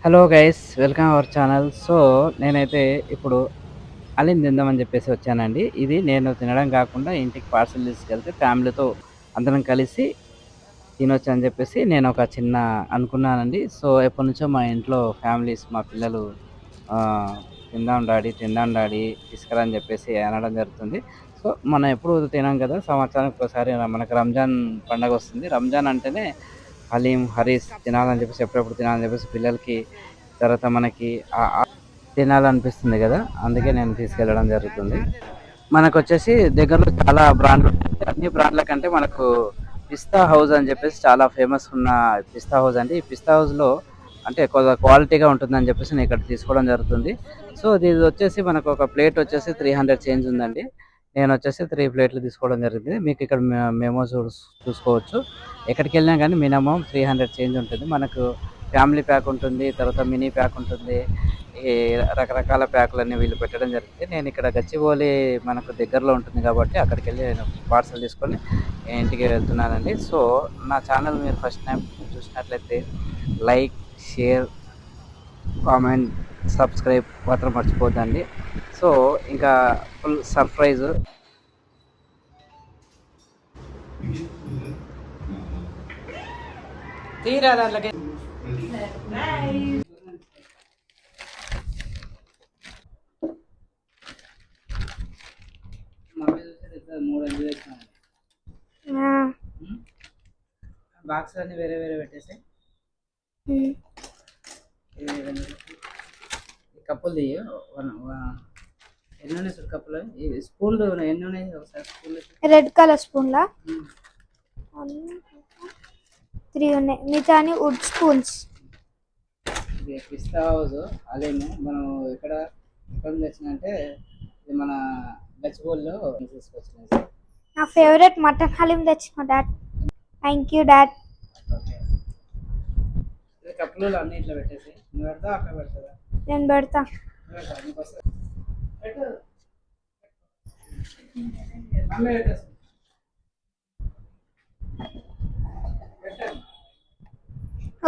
Hello guys, welcome our channel. So నేనైతే ఇప్పుడు అలీం తిందామని చెప్పేసి వచ్చానండి. ఇది నేను తినడం కాకుండా ఇంటికి పార్సల్ తీసుకెళ్తే ఫ్యామిలీతో అందరం కలిసి తినొచ్చు అని చెప్పేసి నేను ఒక చిన్న అనుకున్నానండి. సో ఎప్పటి నుంచో మా ఇంట్లో ఫ్యామిలీస్ మా పిల్లలు ఆ, తిందాం డాడీ తిందాం డాడీ తీసుకురా అని చెప్పేసి అనడం జరుగుతుంది. సో మనం ఎప్పుడు తినాం కదా, సంవత్సరానికి ఒకసారి మనకు రంజాన్ పండగ వస్తుంది. రంజాన్ అంటేనే హలీం హరీస్ తినాలని చెప్పేసి ఎప్పుడెప్పుడు తినాలని చెప్పేసి పిల్లలకి, తర్వాత మనకి తినాలనిపిస్తుంది కదా, అందుకే నేను తీసుకెళ్ళడం జరుగుతుంది. మనకు వచ్చేసి దగ్గరలో చాలా బ్రాండ్లు ఉన్నాయి. అన్ని బ్రాండ్ల కంటే మనకు పిస్తా హౌస్ అని చెప్పేసి చాలా ఫేమస్ ఉన్న పిస్తా హౌస్ అండి. ఈ పిస్తా హౌస్లో అంటే కొద్దిగా క్వాలిటీగా ఉంటుందని చెప్పేసి నేను ఇక్కడ తీసుకోవడం జరుగుతుంది. సో ఇది వచ్చేసి మనకు ఒక ప్లేట్ వచ్చేసి 300 చేంజ్ ఉందండి. నేను వచ్చేసి 3 ప్లేట్లు తీసుకోవడం జరిగింది. మీకు ఇక్కడ మెమో చూసుకోవచ్చు. ఎక్కడికి వెళ్ళినా కానీ మినిమం 300 చేంజ్ ఉంటుంది. మనకు ఫ్యామిలీ ప్యాక్ ఉంటుంది, తర్వాత మినీ ప్యాక్ ఉంటుంది. ఈ రకరకాల ప్యాకులన్నీ వీళ్ళు పెట్టడం జరిగింది. నేను ఇక్కడ గచ్చిబౌలి మనకు దగ్గరలో ఉంటుంది కాబట్టి అక్కడికి వెళ్ళి నేను పార్సల్ తీసుకొని ఇంటికి వెళ్తున్నానండి. సో నా ఛానల్ మీరు ఫస్ట్ టైం చూసినట్లయితే లైక్, షేర్, కామెంట్, సబ్స్క్రైబ్ మాత్రం మర్చిపోద్దండి. సో ఇంకా ఫుల్ సర్ప్రైజ్. తీరా దాంట్లోకి మమ్మీ చూస్తే 3 వేసినాను. బాక్స్ అన్ని వేరే వేరే పెట్టేసి ఈ కప్పులు తీయ ఎన్ని ఉన్నాయి సార్ కప్పులు? ఈ స్పూన్లు ఎన్ని ఉన్నాయి ఒకసారి? స్పూన్లు రెడ్ కలర్ స్పూన్లా 3 ఉన్నాయి, మిగతా వుడ్ స్పూన్స్. ఇది పిస్తా హౌస్ అలేము. మనం ఎక్కడ నుంచి వచ్చినంటే ఇది మన గచ్చిబౌలిలో తీసుకొచ్చినాయి సార్. నా ఫేవరెట్ మటన్ హలీం తెచ్చిన డాడ్. Thank you dad. కప్పులు అన్ని ఇట్లా పెట్టేసి నువ్వు పెడతా అక్కడ పెడతా? నేను పెడతా.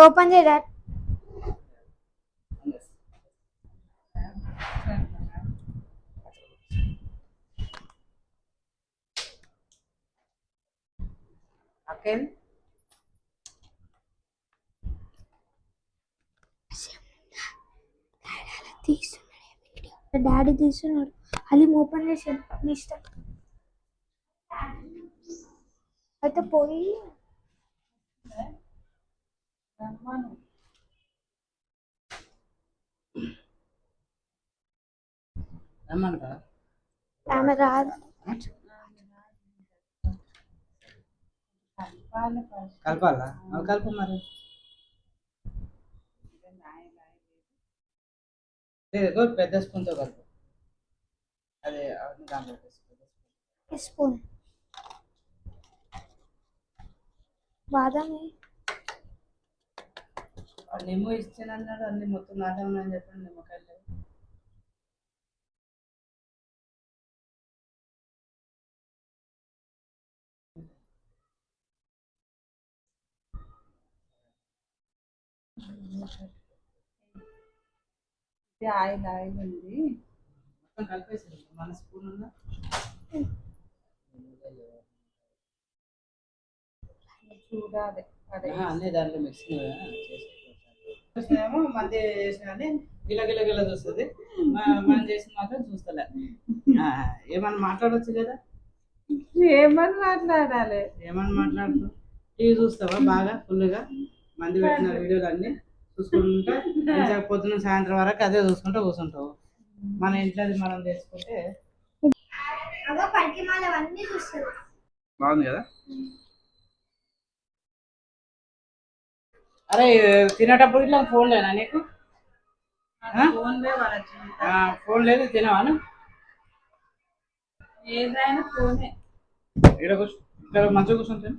ఓపెన్ చేయ డాడ్. అక్కేం డాడీ తీస్తున్నాడు. హలీం ఓపెన్ చేసి మీ ఇష్టం అయితే పోయి రమ్మంటా. ఆమె రాదు. కలపాలా? కలుపు మరి. లేదు, పెద్ద స్పూన్తో కలుపు. అదే దాంట్లో స్పూన్ బాదామి నిమ్మ ఇచ్చానన్నాడు. అన్ని మొత్తం నాటే ఉన్నాయని చెప్పండి. నిమ్మకాయలు ఆయిల్ ఆయిల్ ఉంది మొత్తం కలిపేసి మన స్పూన్ ఉందా? చూడాలి. అదే అన్నీ దాంట్లో మిక్సింగ్ చేసేమో మంది చేసిన గిల గిల గిల చూస్తుంది. మనం చేసిన మాత్రం చూస్తలే. ఏమన్నా మాట్లాడవచ్చు కదా? ఏమని మాట్లాడాలి? ఏమన్నా మాట్లాడుతూ టీవీ చూస్తావా బాగా ఫుల్గా? మంది పెట్టిన వీడియోలు అన్నీ చూసుకుంటా పొద్దున్న సాయంత్రం వరకు అదే చూసుకుంటూ కూర్చుంటావు. మన ఇంట్లో మనం చేసుకుంటే బాగుంది కదా. అరే తినేటప్పుడు ఇట్లా ఫోన్ లేనా నీకు? ఫోన్ లేదు, తినవాను? ఏదైనా ఫోనే. ఇక్కడ ఇక్కడ మంచిగా కూర్చొని తిను.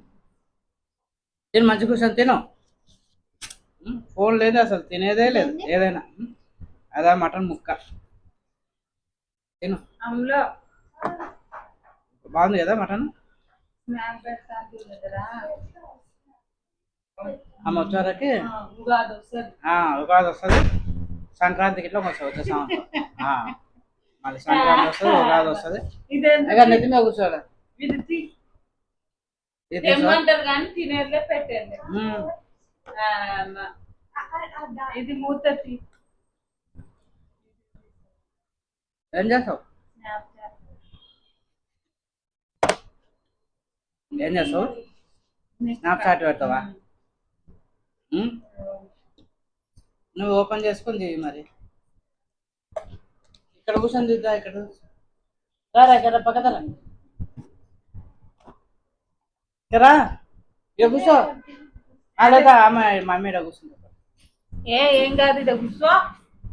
నేను మంచిగా కూర్చొని తిను. ఫోన్ లేదు, అసలు తినేదే లేదు ఏదైనా. అదా మటన్ ముక్క తిను. అందులో బాగుంది కదా మటన్? స్నాప్ పెడతాను. ఆ వచ్చే వరకు ఉగాది వస్తుంది. ఉగాది వస్తుంది, సంక్రాంతికి ఇట్లా వస్తుంది వచ్చే సంవత్సరం. మళ్ళీ సంక్రాంతి వస్తుంది, ఉగాది వస్తుంది. ఇక నెత్తి మీద కూర్చోవాలి. ఏమంటారు కానీ తినేదిలే పెట్టండి. ఇది మూతతి ఏం చేస్తావు? ఏం చేస్తావు? స్నాప్చాట్ పెడతావా? నువ్వు ఓపెన్ చేసుకుని తీయి మరి. ఇక్కడ కూర్చొని తీద్దా. ఇక్కడ రారా, ఇక్కడ పక్కన ఇక్కడ ఇక కూర్చో. లేదా మమ్మీ ఇక్కడ కూర్చుంటా. ఏం కాదు, ఇది కూర్చో.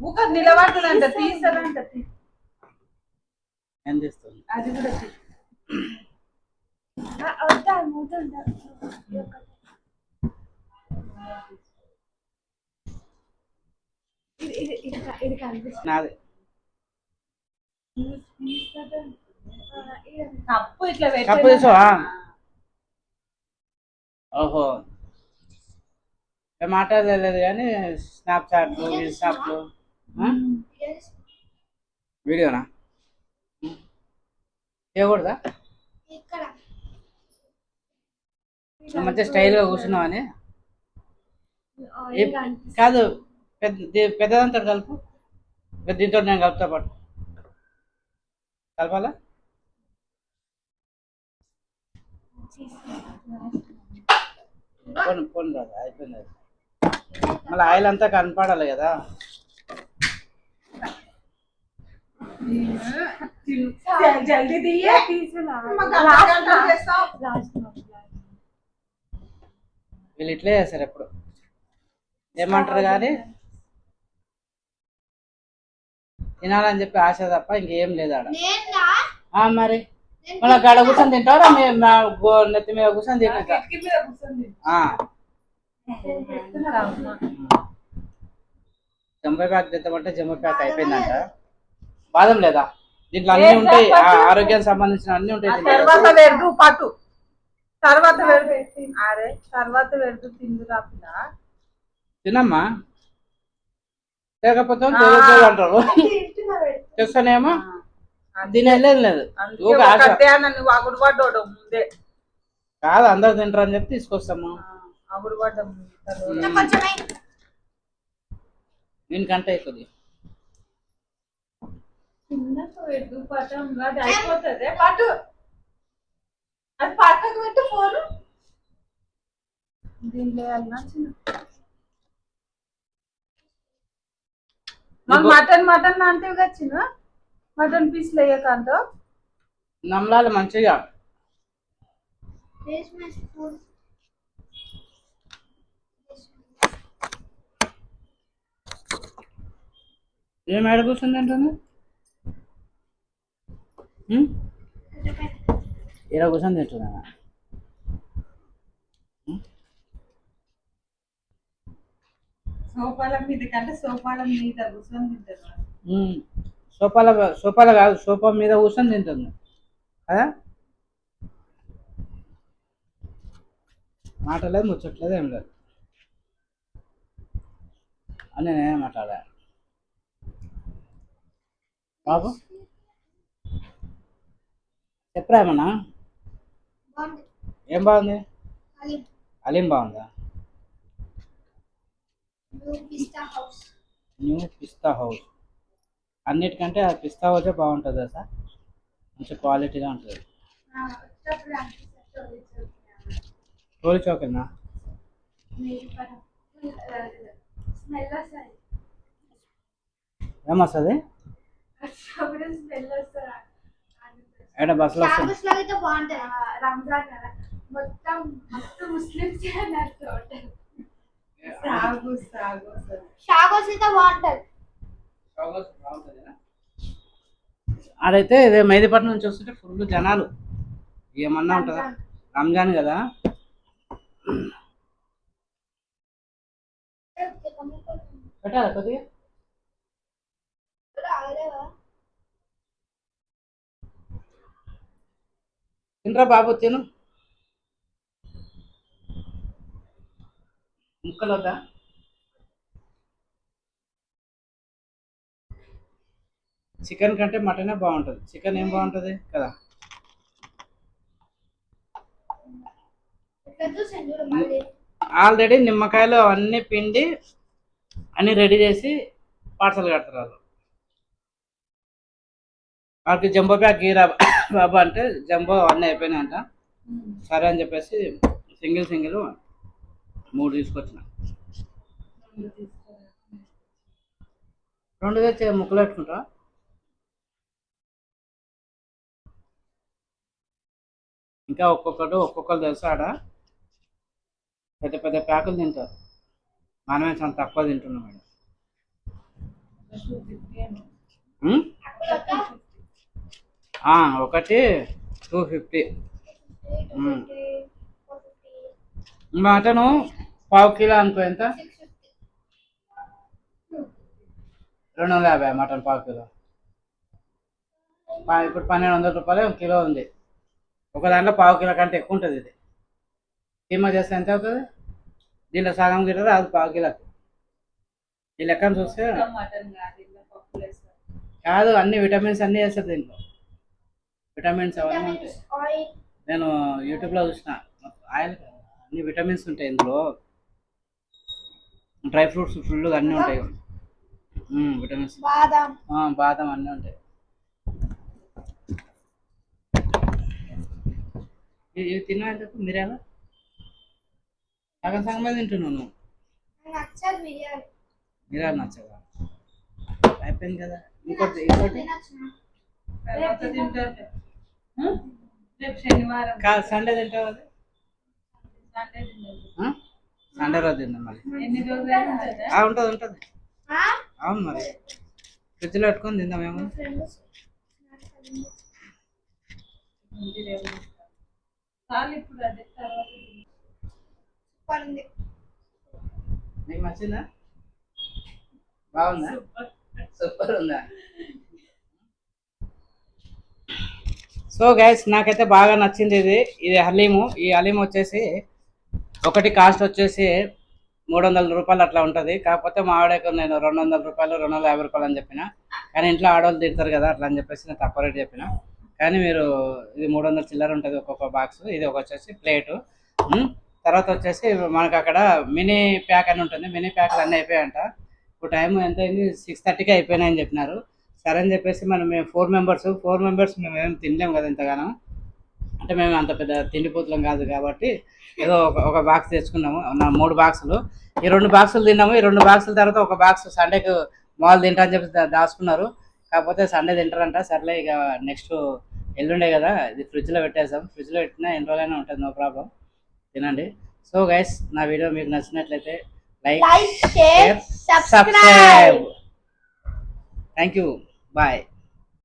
ఊక నిలబడుతుందంట, తీస్తారంట. ఏం చేస్తుంది? అది కూడా నాది కప్పు ఇట్లా కప్పు తీసావా? ఓహో, మాట్లాడలేదు కానీ స్నాప్చాట్లు, ఇన్స్టాప్లు. వీడియోనా చేయకూడదా? మంచిగా స్టైల్గా కూర్చున్నావని కాదు. పెద్దదంతా కలుపు. దీంతో నేను కలుపుతా పాటు కలపాలా? పోను రాదు, అయిపోయింది. మళ్ళీ ఆయిల్ అంతా కనపడాలి కదా. జల్దీ వీళ్ళు ఇట్లే చేస్తారు ఎప్పుడు. ఏమంటారు కానీ తినాలని చెప్పి ఆశ తప్ప ఇంకేం లేదు ఆడ. మరి మళ్ళీ గడ కూర్చొని తింటారా? నెత్తి మీద కూర్చొని తింటా. జంబో ప్యాక్ తెస్తామంటే జంబో ప్యాక్ అయిపోయిందంట. బాదం లేదా దీంట్లో? అన్ని ఉంటాయి, ఆరోగ్యానికి సంబంధించిన అన్ని ఉంటాయి. తర్వాత వెళ్దు పట్టు, తర్వాత వెళ్దు. అరే తర్వాత వెళ్దు తిందురా పిల్ల. తినమ్మా, లేకపోతే అంటారు. తెస్తానేమో తినేలేదు లేదు. అగుడు పడ్డాడు ముందే కాదు, అందరు తింటారు అని చెప్పి తీసుకొస్తాము. అగుడు పడ్డాం దీనికంటే ఎక్కువ అది అయిపోతుంది. పట్టు, అది పక్కకు పెట్టు. ఫోను దీంట్లో మటన్ అంటే వచ్చిన మటన్ పీస్లు వేయకంతో నమ్మలాలి మంచిగా. ఏం ఏడ కూర్చుంది అంటాను? ఇలా కూర్చొని తింటున్నా. సోఫాల మీద కంటే సోఫాల మీద కూర్చొని తింటారు. సోఫాల కాదు, సోఫా మీద కూర్చొని తింటుంది కదా. మాటలేదు, ముచ్చట్లేదు, ఏం లేదు. అని నేనే మాట్లాడా. బాబు చెప్పరా ఏమన్నా? ఏం బాగుంది? అలీం బాగుందా? న్యూ పిస్తా హౌస్. అన్నిటికంటే ఆ పిస్తా హౌసే బాగుంటుంది కదా, మంచి క్వాలిటీగా ఉంటుంది. టోలీ చౌకేనా? ఏమొస్తుంది? ఎక్కడ బస్సులో వస్తుంది? ఆడైతే ఇదే మెహదీపట్నం నుంచి వస్తుంటే ఫుల్ జనాలు. ఏమన్నా ఉంటుందా? రంజాన్ కదా. పెట్టాలా కొద్దిగా? తినరా బాబు, తిను. ముక్కలు వద్దా? చికెన్ కంటే మటనే బాగుంటుంది. చికెన్ ఏం బాగుంటుంది కదా. ఆల్రెడీ నిమ్మకాయలు అన్నీ పిండి అన్నీ రెడీ చేసి పార్సల్ కడతారు వాళ్ళు. వాళ్ళకి జంబో ప్యాక్ గీరా బాబా అంటే జంబో అన్నీ అయిపోయినాయంట. సరే అని చెప్పేసి సింగిల్ 3 తీసుకొచ్చిన. 2 తెచ్చి ముక్కలు పెట్టుకుంటా. ఇంకా ఒక్కొక్కరు తెలుసా ఆడ పెద్ద పెద్ద ప్యాకులు తింటారు. మనమే చాలా తక్కువ తింటున్నాం మేడం. ఒకటి 250. మటను పావు కిలో అనుకో ఎంత? 250 మటన్ పావు కిలో. ఇప్పుడు 1200 రూపాయలు కిలో ఉంది. ఒక దాంట్లో పావు కిలో కంటే ఎక్కువ ఉంటుంది. ఇది కీమా చేస్తే ఎంత అవుతుంది? దీంట్లో సగం కిలో అది పావు కిలోకి. ఈ లెక్కను చూస్తే కాదు, అన్ని విటమిన్స్ అన్నీ వేస్తారు దీంట్లో. విటమిన్స్ అవన్నీ ఉంటాయి. నేను యూట్యూబ్లో చూసిన ఆయిల్ అన్ని విటమిన్స్ ఉంటాయి ఇందులో. డ్రై ఫ్రూట్స్ ఫుల్గా అన్నీ ఉంటాయి. విటమిన్స్ బాదం అన్నీ ఉంటాయి. ఇవి తిన్నా చెప్పు. మిరియాలు సగం సగమే తింటున్నావు నువ్వు. మిరియాలు నచ్చదా? అయిపోయింది కదా. ఇంకోటి కాదు, సండే తింటావు అది. సండే రోజు తిందాం మళ్ళీ. ఉంటుంది. అవును మరి ఫ్రిడ్జ్లో పెట్టుకొని తిందామేమో. నీకు నచ్చిందా? బాగుందా? సూపర్ ఉందా? సో గైస్, నాకైతే బాగా నచ్చింది ఇది హలీము. ఈ హలీము వచ్చేసి ఒకటి కాస్ట్ వచ్చేసి 300 రూపాయలు అట్లా ఉంటుంది. కాకపోతే మా ఆవిడకు నేను 200 రూపాయలు 250 రూపాయలు అని చెప్పిన. కానీ ఇంట్లో ఆడవాళ్ళు తిడతారు కదా అట్లా అని చెప్పేసి నేను తక్కువ రేటు చెప్పిన. కానీ మీరు ఇది 300 చిల్లర ఉంటుంది ఒక్కొక్క బాక్స్. ఇది ఒక వచ్చేసి ప్లేటు. తర్వాత వచ్చేసి మనకు అక్కడ మినీ ప్యాక్ అని ఉంటుంది. మినీ ప్యాక్లు అన్నీ అయిపోయాయంట. ఇప్పుడు టైం ఎంత అయింది? 6:30కి అయిపోయినాయని చెప్పినారు. సరే అని చెప్పేసి మేము 4 మెంబర్స్ మేము ఏం తినలేము కదా ఇంతగానో. అంటే మేము అంత పెద్ద తిండిపోతులం కాదు కాబట్టి ఏదో ఒక బాక్స్ తెచ్చుకున్నాము. 3 బాక్సులు. ఈ 2 బాక్సులు తిన్నాము. ఈ 2 బాక్సుల తర్వాత ఒక బాక్స్ సండేకి మాల్ తింటా అని చెప్పి దాచుకున్నారు. కాకపోతే సండే తింటారంట. సర్లే ఇక నెక్స్ట్ ఎల్లుండే కదా, ఇది ఫ్రిడ్జ్లో పెట్టేసాం. ఫ్రిడ్జ్లో పెట్టినా ఎన్ని రోజులైనా ఉంటుంది, నో ప్రాబ్లం. తినండి. సో గైస్, నా వీడియో మీకు నచ్చినట్లయితే like, share, subscribe. Thank you. Bye.